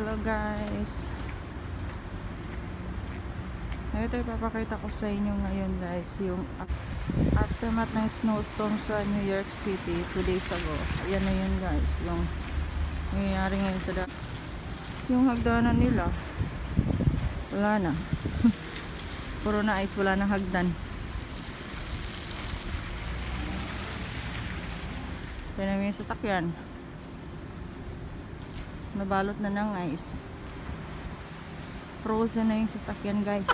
Hello guys. Ito ipapakita ko sa inyo ngayon guys, yung aftermath ng snowstorm sa New York City 2 days ago. Ayan na yun guys, yung nangyayari ngayon sa yung hagdanan nila. Wala na. Puro na ice, wala na hagdan. Ito na yung sasakyan. Nabalot na ng ice. Frozen na yung sasakyan guys.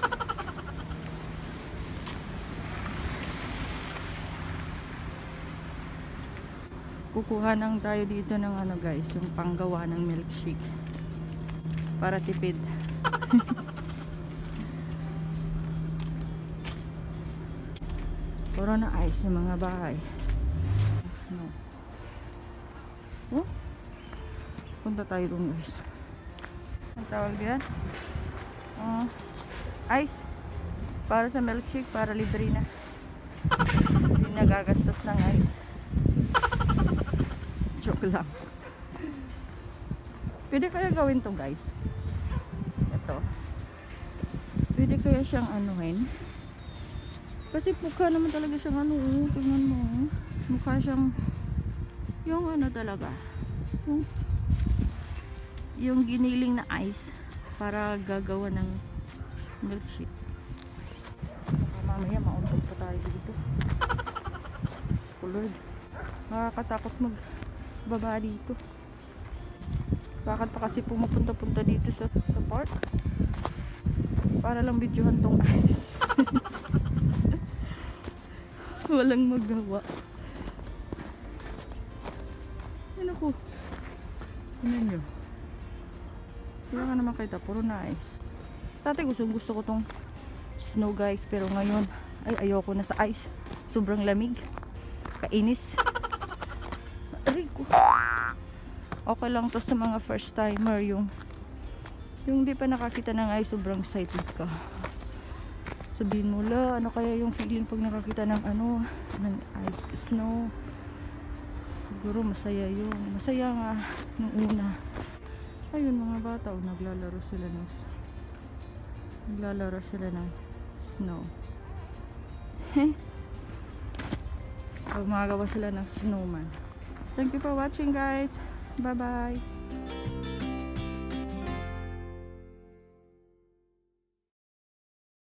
Kukuha nang tayo dito ng ano guys, yung panggawa ng milkshake para tipid. Puro na ice yung mga bahay. Oh, punta tayo doon guys. Ang tawag diyan? Ice para sa milkshake, para libre na. Hindi nagagastos ng ice. Joke lang. Pwede kaya gawin to guys. Ito. Pwede kaya siyang anuhin. Kasi mukha naman talaga siyang ano. Tingnan mo. Mukha siyang yung ano talaga. Yung giniling na ice para gagawa ng milkshake. Mamaya mauntog pa tayo dito. Lord, nakakatakot magbaba dito. Bakit pa kasi pumupunta-punta dito sa park para lang videohan tong ice. Walang magawa. Ano ko? Tingnan nyo. Wala nga naman kita, puro na ice. Dati gusto ko tong snow guys, pero ngayon ay ayoko na sa ice. Sobrang lamig. Kainis. Okay lang to sa mga first timer, yung di pa nakakita ng ice, sobrang excited ka. Sabihin mo la, ano kaya yung feeling pag nakakita ng ano, ng ice, snow. Siguro masaya yun. Masaya nga nung una. Ayun mga bata, naglalaro sila ng snow. Gumagawa sila ng snowman. Thank you for watching guys. Bye bye.